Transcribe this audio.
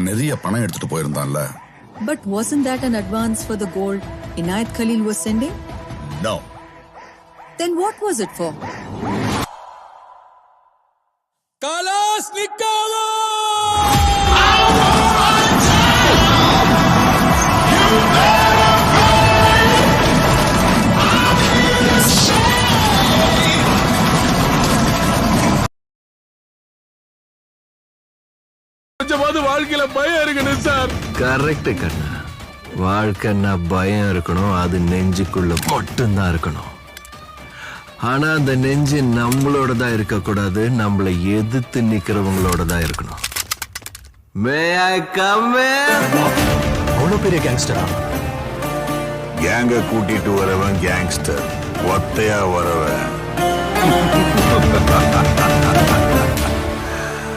நிறைய பணம் எடுத்துட்டு போயிருந்தான்ல. But wasn't that an advance for the gold Inayat Khalil was sending? No. Then what was it for? Kalashnikova! கொஞ்சமாவது வாழ்க்கையில பயம் இருக்கணும் சார். கரெக்ட் கண்ணா, வாழ்க்கைன்னா பயம் இருக்கணும், அது நெஞ்சுக்குள்ள மட்டும்தான் இருக்கணும். ஆனா அந்த நெஞ்சு நம்மளோட தான் இருக்கக்கூடாது, நம்மளை எதிர்த்து நிக்கிறவங்களோட தான் இருக்கணும். மே ஐ கம் இன்? அவ்வளவு பெரிய கேங்ஸ்டரா? கேங்க கூட்டிட்டு வரவன் கேங்ஸ்டர், ஒத்தையா வரவன்